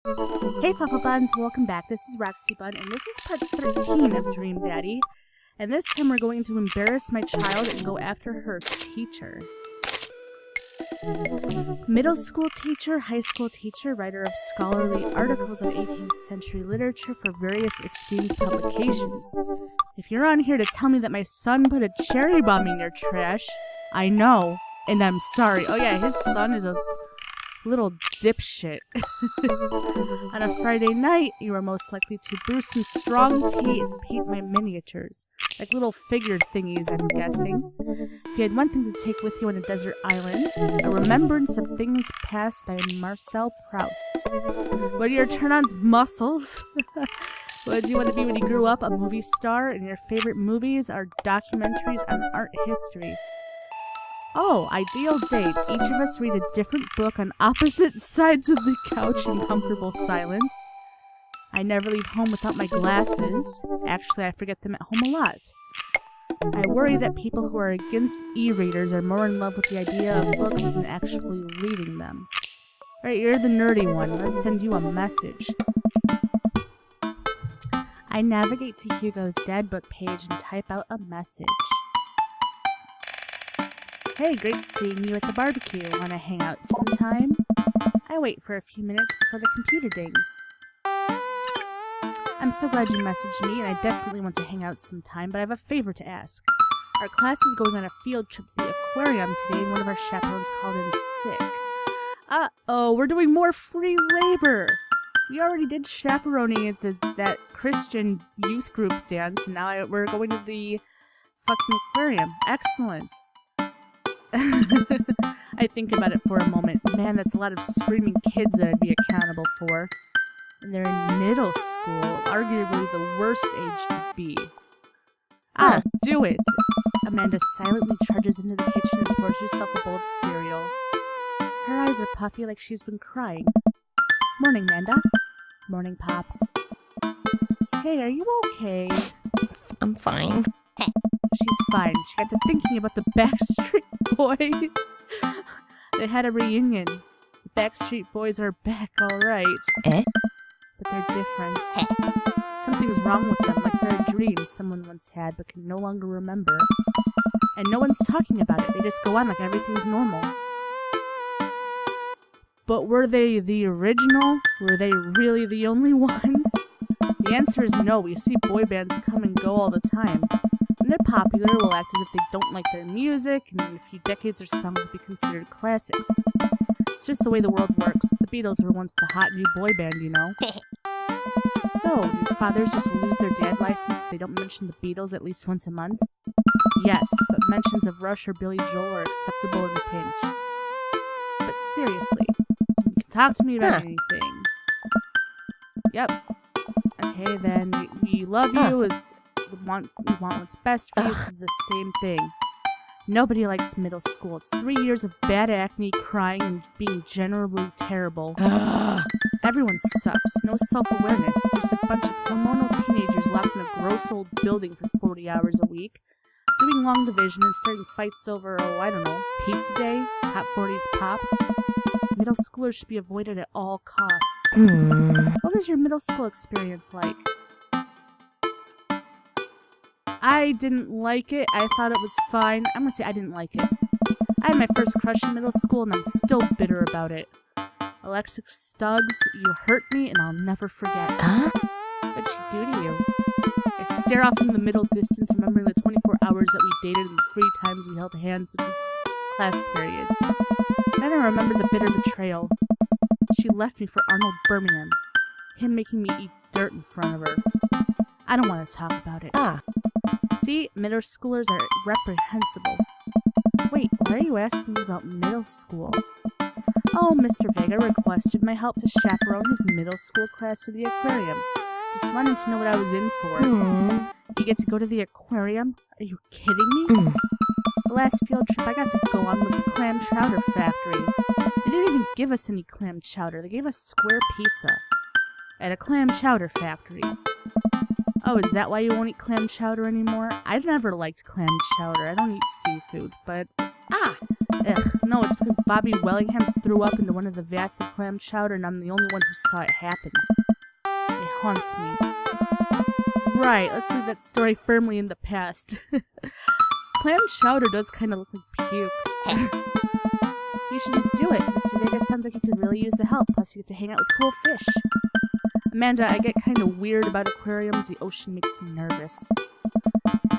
Hey Buns, welcome back. This is RoxyBun, and this is part 13 of Dream Daddy. And this time we're going to embarrass my child and go after her teacher. Middle school teacher, high school teacher, writer of scholarly articles on 18th century literature for various esteemed publications. If you're on here to tell me that my son put a cherry bomb in your trash, I know, and I'm sorry. Oh yeah, his son is a little dipshit. On a Friday night, you are most likely to brew some strong tea and paint my miniatures. Like little figure thingies, I'm guessing. If you had one thing to take with you on a desert island, a remembrance of things passed by Marcel Proust. What are your turn-ons? Muscles? What did you want to be when you grew up? A movie star? And your favorite movies are documentaries on art history. Oh, ideal date. Each of us read a different book on opposite sides of the couch in comfortable silence. I never leave home without my glasses. Actually, I forget them at home a lot. I worry that people who are against e-readers are more in love with the idea of books than actually reading them. Alright, you're the nerdy one. Let's send you a message. I navigate to Hugo's dad book page and type out a message. Hey, great seeing you at the barbecue. Want to hang out sometime? I wait for a few minutes before the computer dings. I'm so glad you messaged me, and I definitely want to hang out sometime, but I have a favor to ask. Our class is going on a field trip to the aquarium today, and one of our chaperones called in sick. Uh-oh, we're doing more free labor! We already did chaperoning at that Christian youth group dance, and now we're going to the fucking aquarium. Excellent. I think about it for a moment. Man, that's a lot of screaming kids that I'd be accountable for. And they're in middle school, arguably the worst age to be. I'll do it! Amanda silently charges into the kitchen and pours herself a bowl of cereal. Her eyes are puffy like she's been crying. Morning, Amanda. Morning, Pops. Hey, are you okay? I'm fine. She's fine. She got to thinking about the Backstreet Boys. They had a reunion. The Backstreet Boys are back, alright. But they're different. Something's wrong with them, like they're a dream someone once had but can no longer remember. And no one's talking about it. They just go on like everything's normal. But were they the original? Were they really the only ones? The answer is no. We see boy bands come and go all the time. When they're popular, we'll act as if they don't like their music, and in a few decades their songs will be considered classics. It's just the way the world works. The Beatles were once the hot new boy band, you know. So, do fathers just lose their dad license if they don't mention the Beatles at least once a month? Yes, but mentions of Rush or Billy Joel are acceptable in a pinch. But seriously, you can talk to me about anything. Yep. Okay, then, we love you, we want what's best for you. This is the same thing. Nobody likes middle school. It's 3 years of bad acne, crying, and being generally terrible. Everyone sucks. No self-awareness. It's just a bunch of hormonal teenagers locked in a gross old building for 40 hours a week, doing long division and starting fights over, oh, I don't know, pizza day, top 40s pop. Middle schoolers should be avoided at all costs. What was your middle school experience like? I didn't like it. I thought it was fine. I'm gonna say I didn't like it. I had my first crush in middle school, and I'm still bitter about it. Alexis Stuggs, you hurt me, and I'll never forget. What'd she do to you? I stare off in the middle distance, remembering the 24 hours that we dated and the 3 times we held hands between class periods. Then I remember the bitter betrayal. She left me for Arnold Birmingham, him making me eat dirt in front of her. I don't want to talk about it. See, middle schoolers are reprehensible. Wait, why are you asking me about middle school? Oh, Mr. Vega requested my help to chaperone his middle school class to the aquarium. Just wanted to know what I was in for. You get to go to the aquarium? Are you kidding me? The last field trip I got to go on was the clam chowder factory. They didn't even give us any clam chowder. They gave us square pizza. At a clam chowder factory. Oh, is that why you won't eat clam chowder anymore? I've never liked clam chowder. I don't eat seafood, but... Ugh, no, it's because Bobby Wellingham threw up into one of the vats of clam chowder and I'm the only one who saw it happen. It haunts me. Right, let's leave that story firmly in the past. Clam chowder does kind of look like puke. You should just do it. Mr. Vegas sounds like you could really use the help, plus you get to hang out with cool fish. Amanda, I get kind of weird about aquariums. The ocean makes me nervous.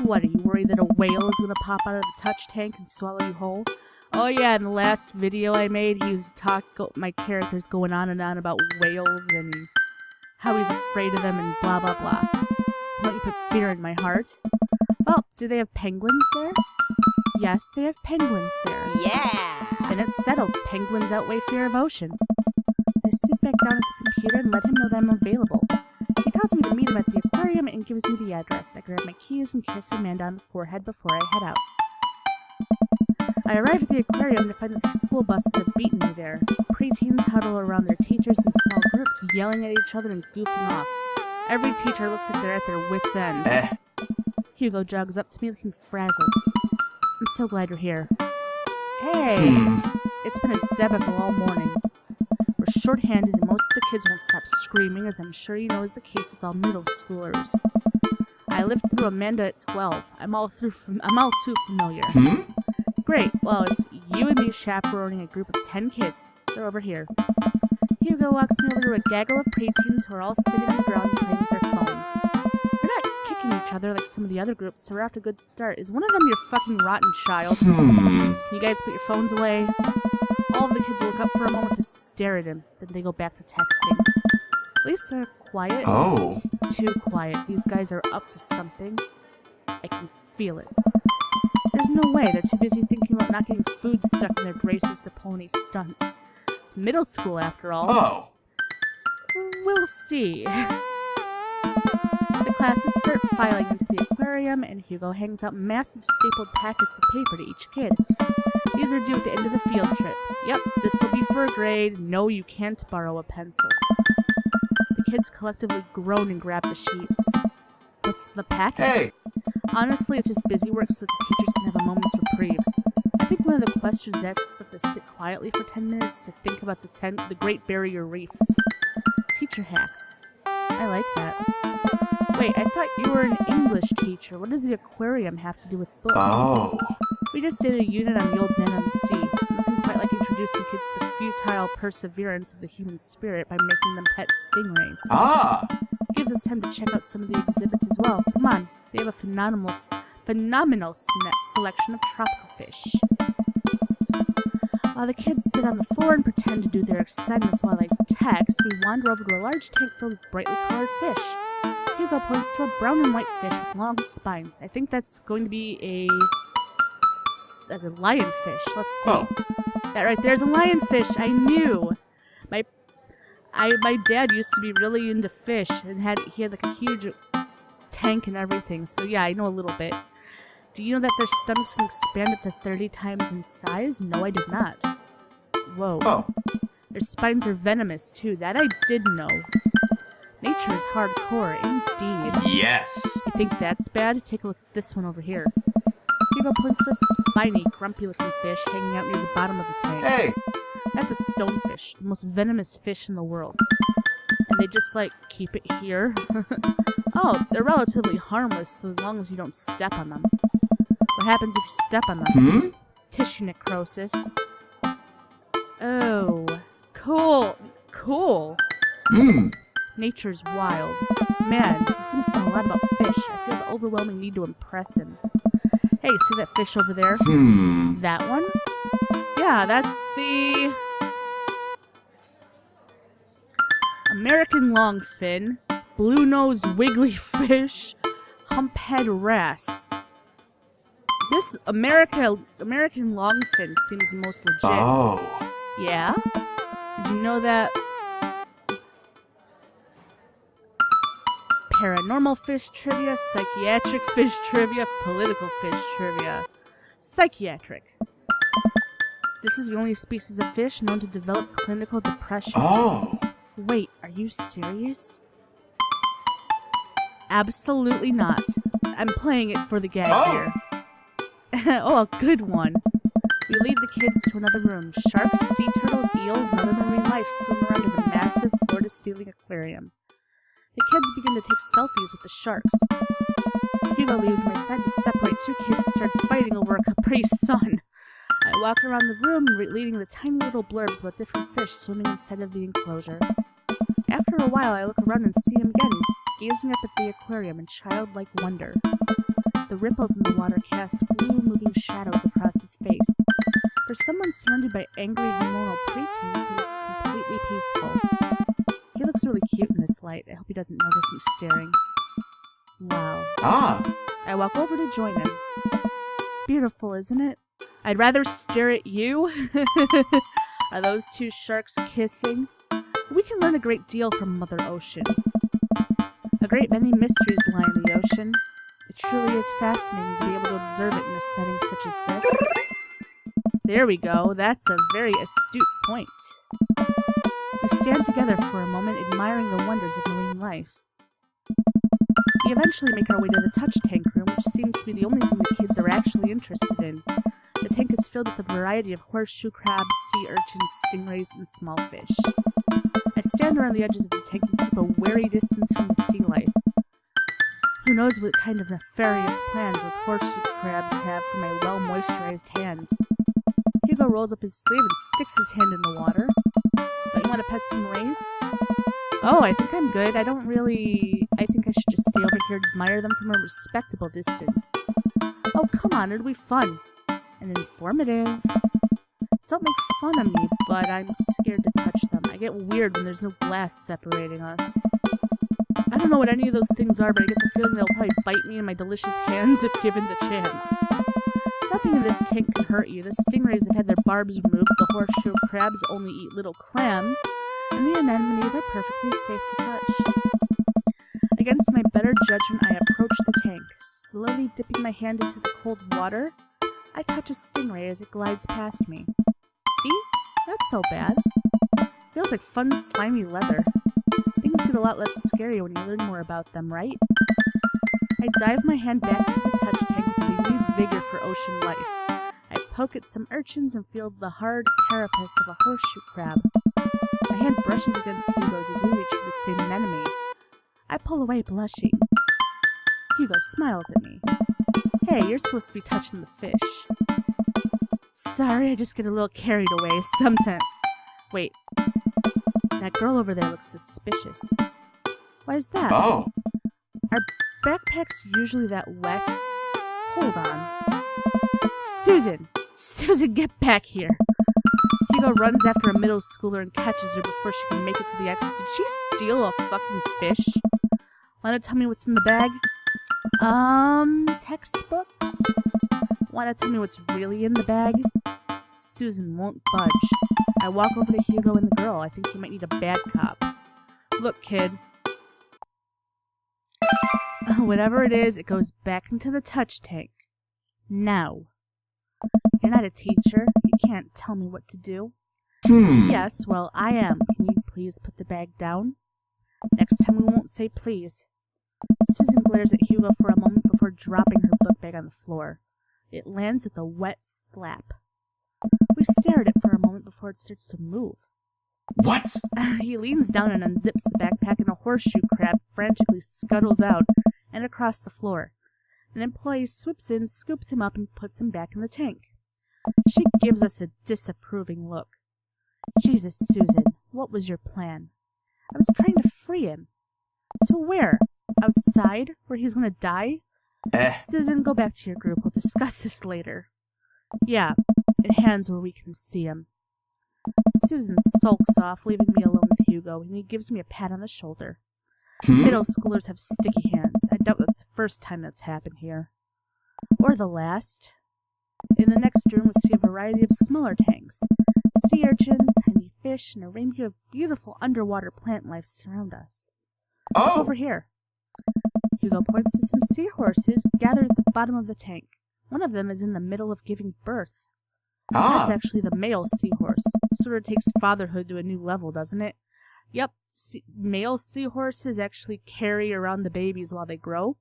What, are you worried that a whale is going to pop out of the touch tank and swallow you whole? Oh yeah, in the last video I made, he was my character's going on and on about whales and how he's afraid of them and blah blah blah. Don't you put fear in my heart? Well, do they have penguins there? Yes, they have penguins there. Yeah! Then it's settled. Penguins outweigh fear of ocean. I sit back down at the computer and let him know that I'm available. He tells me to meet him at the aquarium and gives me the address. I grab my keys and kiss Amanda on the forehead before I head out. I arrive at the aquarium to find that the school buses have beaten me there. Preteens huddle around their teachers in small groups, yelling at each other and goofing off. Every teacher looks like they're at their wits' end. Hugo jogs up to me looking frazzled. I'm so glad you're here. Hey! It's been a debacle all morning. We're short-handed and most of the kids won't stop screaming, as I'm sure you know is the case with all middle schoolers. I lived through Amanda at 12. I'm all too familiar. Great, well, it's you and me chaperoning a group of 10 kids. They're over here. Hugo walks me over to a gaggle of preteens who are all sitting on the ground playing with their phones. They're not kicking each other like some of the other groups, so we're off to a good start. Is one of them your fucking rotten child? Can you guys put your phones away? All of the kids look up for a moment to stare at him, then they go back to texting. At least they're quiet. Oh. Too quiet. These guys are up to something. I can feel it. There's no way. They're too busy thinking about not getting food stuck in their braces to pull any stunts. It's middle school, after all. Oh. We'll see. The classes start filing into the aquarium, and Hugo hangs out massive stapled packets of paper to each kid. These are due at the end of the field trip. Yep, this will be for a grade. No, you can't borrow a pencil. The kids collectively groan and grab the sheets. What's in the packet? Hey! Honestly, it's just busy work so that the teachers can have a moment's reprieve. I think one of the questions asks that they sit quietly for 10 minutes to think about the Great Barrier Reef. Teacher hacks. I like that. Wait, I thought you were an English teacher. What does the aquarium have to do with books? Oh. We just did a unit on the old man on the sea. Nothing quite like introducing kids to the futile perseverance of the human spirit by making them pet stingrays. Ah! It gives us time to check out some of the exhibits as well. Come on. They have a phenomenal selection of tropical fish. While the kids sit on the floor and pretend to do their assignments while I text, we wander over to a large tank filled with brightly colored fish. Hugo points to a brown and white fish with long spines. I think that's going to be a lionfish. Let's see. Oh. That right there's a lionfish. I knew. My dad used to be really into fish and he had like a huge tank and everything. So yeah, I know a little bit. Do you know that their stomachs can expand up to 30 times in size? No, I did not. Whoa. Oh. Their spines are venomous too. That I did know. Nature is hardcore, indeed. Yes. You think that's bad? Take a look at this one over here. Hugo points to a spiny, grumpy-looking fish hanging out near the bottom of the tank. Hey! That's a stonefish, the most venomous fish in the world. And they just, like, keep it here. Oh, they're relatively harmless, so as long as you don't step on them. What happens if you step on them? Tissue necrosis. Oh. Cool. Cool. Nature's wild. Man, he seems to know a lot about fish. I feel the overwhelming need to impress him. Hey, see that fish over there? That one? Yeah, that's the American longfin, blue-nosed wiggly fish, humphead wrasse. This American longfin seems the most legit. Oh. Yeah? Did you know that paranormal fish trivia, psychiatric fish trivia, political fish trivia? Psychiatric. This is the only species of fish known to develop clinical depression. Oh. Wait, are you serious? Absolutely not. I'm playing it for the gag here. Oh, a good one. We lead the kids to another room. Sharks, sea turtles, eels, and other marine life swim around in a massive floor-to-ceiling aquarium. The kids begin to take selfies with the sharks. Hugo leaves my side to separate two kids who start fighting over a Capri Sun. I walk around the room, reading the tiny little blurbs about different fish swimming inside of the enclosure. After a while, I look around and see him again. He's gazing up at the aquarium in childlike wonder. The ripples in the water cast blue, moving shadows across his face. For someone surrounded by angry, hormonal preteens, he looks completely peaceful. He looks really cute in this light. I hope he doesn't notice me staring. Wow. I walk over to join him. Beautiful, isn't it? I'd rather stare at you. Are those two sharks kissing? We can learn a great deal from Mother Ocean. A great many mysteries lie in the ocean. It truly is fascinating to be able to observe it in a setting such as this. There we go. That's a very astute point. We stand together for a moment, admiring the wonders of marine life. We eventually make our way to the touch tank room, which seems to be the only thing the kids are actually interested in. The tank is filled with a variety of horseshoe crabs, sea urchins, stingrays, and small fish. I stand around the edges of the tank and keep a wary distance from the sea life. Who knows what kind of nefarious plans those horseshoe crabs have for my well-moisturized hands. Hugo rolls up his sleeve and sticks his hand in the water. Don't you want to pet some rays? Oh, I think I'm good. I think I should just stay over here and admire them from a respectable distance. Oh, come on, it'll be fun. And informative. Don't make fun of me, but I'm scared to touch them. I get weird when there's no glass separating us. I don't know what any of those things are, but I get the feeling they'll probably bite me in my delicious hands if given the chance. Nothing in this tank can hurt you. The stingrays have had their barbs removed, the horseshoe crabs only eat little clams, and the anemones are perfectly safe to touch. Against my better judgment, I approach the tank. Slowly dipping my hand into the cold water, I touch a stingray as it glides past me. See? Not so bad. Feels like fun, slimy leather. Things get a lot less scary when you learn more about them, right? I dive my hand back into the touch tank with renewed vigor for ocean life. I poke at some urchins and feel the hard carapace of a horseshoe crab. My hand brushes against Hugo's as we reach for the same anemone. I pull away, blushing. Hugo smiles at me. Hey, you're supposed to be touching the fish. Sorry, I just get a little carried away. Sometimes. Wait. That girl over there looks suspicious. Why is that? Oh. Are backpacks usually that wet? Hold on. Susan! Susan, get back here! Hugo runs after a middle schooler and catches her before she can make it to the exit. Did she steal a fucking fish? Wanna tell me what's in the bag? Textbooks? Wanna tell me what's really in the bag? Susan won't budge. I walk over to Hugo and the girl. I think he might need a bad cop. Look, kid. Whatever it is, it goes back into the touch tank. Now. You're not a teacher. You can't tell me what to do. Yes, well, I am. Can you please put the bag down? Next time we won't say please. Susan glares at Hugo for a moment before dropping her book bag on the floor. It lands with a wet slap. We stare at it for a moment before it starts to move. What? He leans down and unzips the backpack, and a horseshoe crab frantically scuttles out and across the floor. An employee swoops in, scoops him up, and puts him back in the tank. She gives us a disapproving look. Jesus, Susan, what was your plan? I was trying to free him. To where? Outside? Where he's gonna die? Susan, go back to your group. We'll discuss this later. Yeah, in hands where we can see him. Susan sulks off, leaving me alone with Hugo, and he gives me a pat on the shoulder. Middle schoolers have sticky hands. I doubt that's the first time that's happened here. Or the last. In the next room, we see a variety of smaller tanks. Sea urchins, tiny fish, and a rainbow of beautiful underwater plant life surround us. Look over here. Hugo points to some seahorses gathered at the bottom of the tank. One of them is in the middle of giving birth. That's actually the male seahorse. Sort of takes fatherhood to a new level, doesn't it? Yep, male seahorses actually carry around the babies while they grow.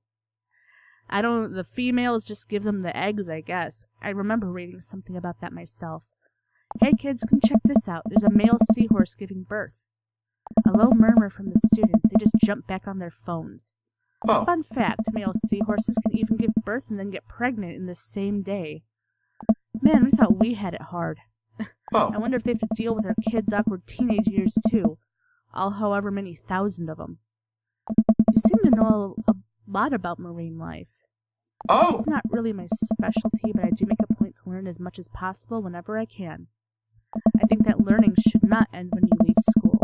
The females just give them the eggs, I guess. I remember reading something about that myself. Hey kids, come check this out. There's a male seahorse giving birth. A low murmur from the students. They just jump back on their phones. Oh. Fun fact, male seahorses can even give birth and then get pregnant in the same day. Man, we thought we had it hard. Oh. I wonder if they have to deal with our kids' awkward teenage years too. All however many thousand of them. You seem to know a lot about marine life. Oh. It's not really my specialty, but I do make a point to learn as much as possible whenever I can. I think that learning should not end when you leave school.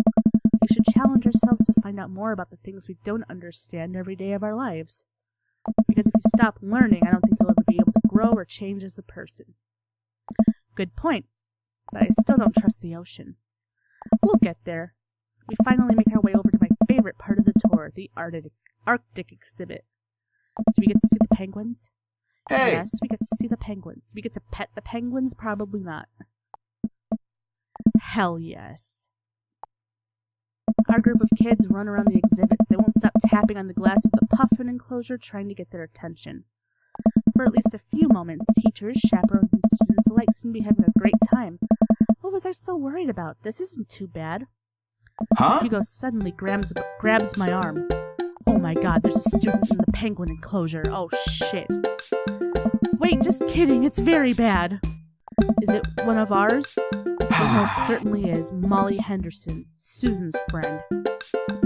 We should challenge ourselves to find out more about the things we don't understand every day of our lives. Because if you stop learning, I don't think you'll ever be able to grow or change as a person. Good point, but I still don't trust the ocean. We'll get there. We finally make our way over to my favorite part of the tour, the Arctic exhibit. Do we get to see the penguins? Hey. Yes, we get to see the penguins. Do we get to pet the penguins? Probably not. Hell yes. Our group of kids run around the exhibits. They won't stop tapping on the glass of the puffin enclosure, trying to get their attention. For at least a few moments, teachers, chaperones, and students alike seem to be having a great time. What was I so worried about? This isn't too bad. Huh? Hugo suddenly grabs my arm. Oh my god, there's a student in the penguin enclosure. Oh shit. Wait, just kidding, it's very bad. Is it one of ours? It most certainly is. Molly Henderson, Susan's friend.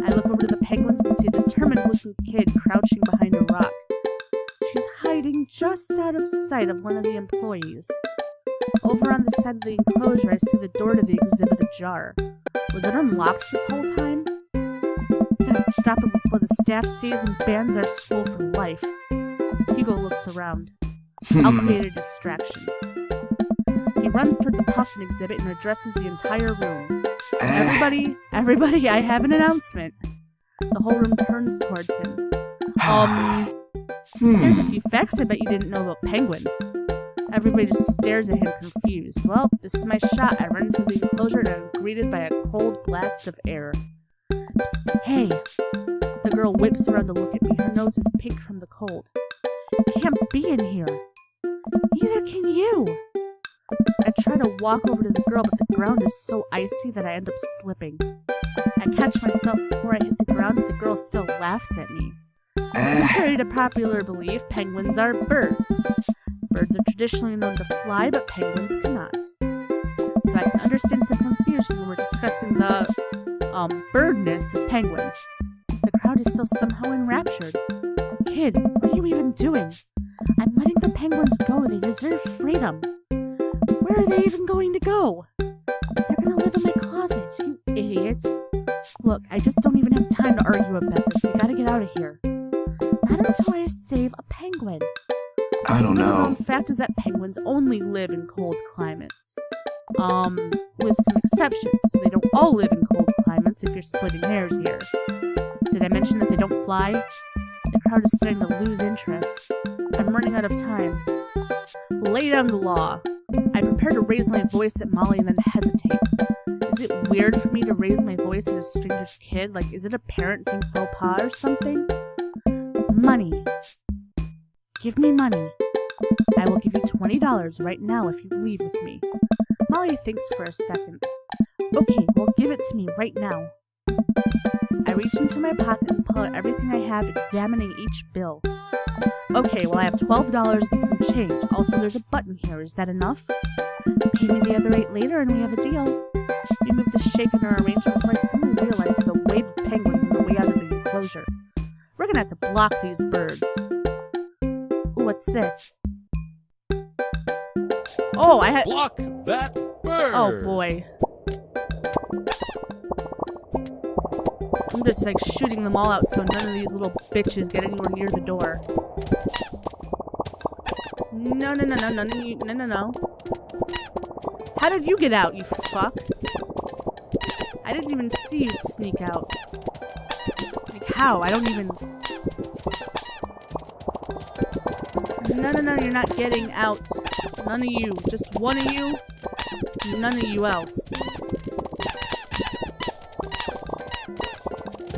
I look over to the penguins and see a determined-looking kid crouching behind a rock. She's hiding just out of sight of one of the employees. Over on the side of the enclosure, I see the door to the exhibit ajar. Was it unlocked this whole time? Gotta stop it before the staff sees and bans our school for life. Hugo looks around. I'll create a distraction. He runs towards the puffin exhibit and addresses the entire room. Everybody, I have an announcement. The whole room turns towards him. There's a few facts I bet you didn't know about penguins. Everybody just stares at him confused. Well, this is my shot. I run into the enclosure and I'm greeted by a cold blast of air. Psst, hey! The girl whips around to look at me. Her nose is pink from the cold. You can't be in here. Neither can you. I try to walk over to the girl, but the ground is so icy that I end up slipping. I catch myself before I hit the ground, but the girl still laughs at me. Contrary to popular belief, penguins are birds. Birds are traditionally known to fly, but penguins cannot. So I can understand some confusion when we're discussing the, birdness of penguins. The crowd is still somehow enraptured. Kid, what are you even doing? I'm letting the penguins go. They deserve freedom. Where are they even going to go? They're gonna live in my closet, you idiot. Look, I just don't even have time to argue about this. We gotta get out of here. Not until I save a penguin. I don't know. The known fact is that penguins only live in cold climates. With some exceptions. They don't all live in cold climates if you're splitting hairs here. Did I mention that they don't fly? The crowd is starting to lose interest. I'm running out of time. Lay down the law. I prepare to raise my voice at Molly and then hesitate. Is it weird for me to raise my voice at a stranger's kid? Like, is it a parenting faux pas or something? Money. Give me money. I will give you $20 right now if you leave with me. Molly thinks for a second. Okay, well give it to me right now. I reach into my pocket and pull out everything I have, examining each bill. Okay, well I have $12 and some change. Also, there's a button here. Is that enough? Pay me the other 8 later and we have a deal. We move to shake in our arrangement before I suddenly realize there's a wave of penguins on the way out of the enclosure. We're gonna have to block these birds. Ooh, what's this? Oh, I had— Block that bird! Oh boy. I'm just like shooting them all out so none of these little bitches get anywhere near the door. No, no, no, no, no, no, no, no, no. How did you get out, you fuck? I didn't even see you sneak out. Like, how? I don't even... No, no, no, you're not getting out. None of you. Just one of you. None of you else.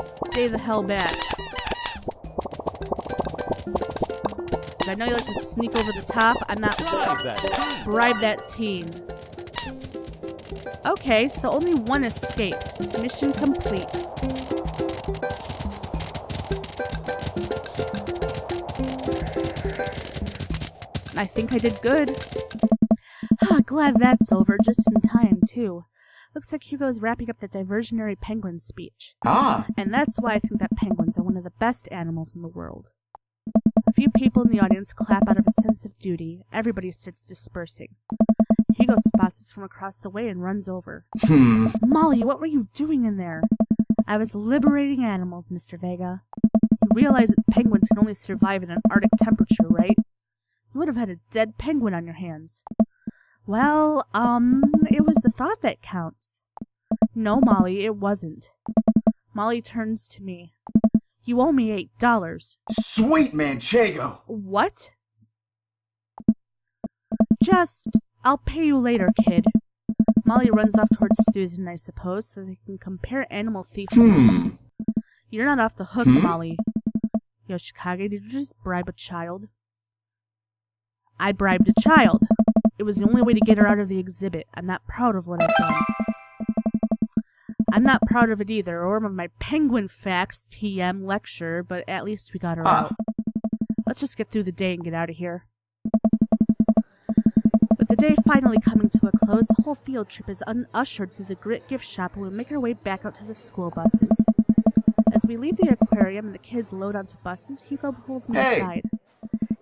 Stay the hell back. Because I know you like to sneak over the top. I'm not... Bribe that teen. Bribe that teen. Okay, so only one escaped. Mission complete. I think I did good. Glad that's over, just in time, too. Looks like Hugo's wrapping up the diversionary penguin speech. Ah, And that's why I think that penguins are one of the best animals in the world. A few people in the audience clap out of a sense of duty. Everybody starts dispersing. Hugo spots us from across the way and runs over. Molly, what were you doing in there? I was liberating animals, Mr. Vega. You realize that penguins can only survive in an Arctic temperature, right? You would have had a dead penguin on your hands. Well, it was the thought that counts. No, Molly, it wasn't. Molly turns to me. You owe me $8. sweet manchego. What? I'll pay you later, kid. Molly runs off towards Susan, I suppose, so they can compare animal thief rates. You're not off the hook, Molly. Yoshikage, did you just bribe a child? I bribed a child. It was the only way to get her out of the exhibit. I'm not proud of what I've done. I'm not proud of it either, or of my penguin facts TM lecture, but at least we got her out. Let's just get through the day and get out of here. With the day finally coming to a close, the whole field trip is ushered through the Grit gift shop and we make our way back out to the school buses. As we leave the aquarium and the kids load onto buses, Hugo pulls me aside.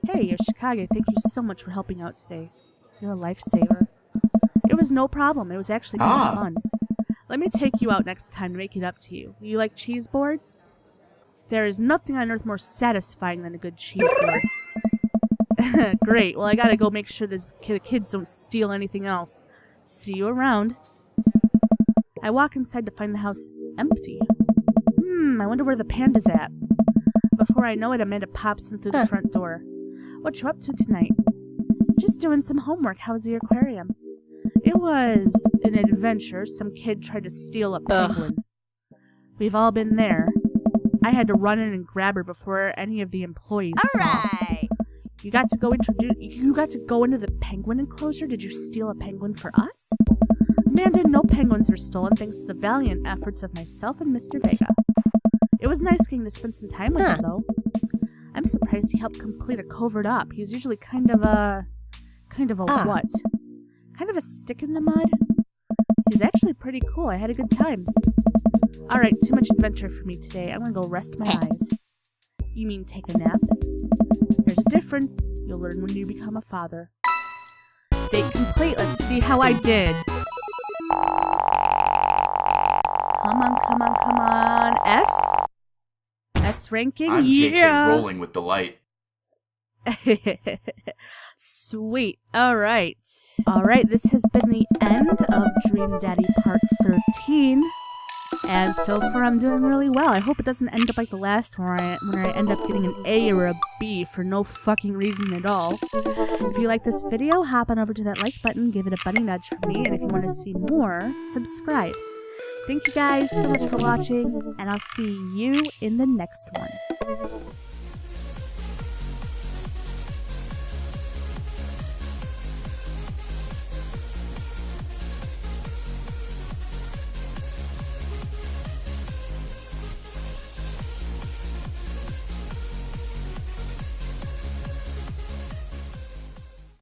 Hey, Yoshikage, thank you so much for helping out today. You're a lifesaver. It was no problem. It was actually kind of fun. Let me take you out next time to make it up to you. You like cheese boards? There is nothing on earth more satisfying than a good cheese board. Great. Well, I gotta go make sure the kids don't steal anything else. See you around. I walk inside to find the house empty. I wonder where the panda's at. Before I know it, Amanda pops in through the front door. What you up to tonight? Just doing some homework. How was the aquarium? It was an adventure. Some kid tried to steal a penguin. We've all been there. I had to run in and grab her before any of the employees saw. You got to go into the penguin enclosure? Did you steal a penguin for us? Amanda, no penguins were stolen thanks to the valiant efforts of myself and Mr. Vega. It was nice getting to spend some time with him, though. I'm surprised he helped complete a covert op. He's usually kind of a what? Kind of a stick in the mud? He's actually pretty cool. I had a good time. Alright, too much adventure for me today. I'm gonna go rest my eyes. You mean take a nap? There's a difference. You'll learn when you become a father. Date complete. Let's see how I did. Come on, come on, come on. S? S ranking? I'm JK yeah! rolling with delight. Sweet. Alright. Alright, this has been the end of Dream Daddy Part 13. And so far I'm doing really well. I hope it doesn't end up like the last one when I end up getting an A or a B for no fucking reason at all. If you like this video, hop on over to that like button, give it a bunny nudge for me, and if you want to see more, subscribe. Thank you guys so much for watching, and I'll see you in the next one.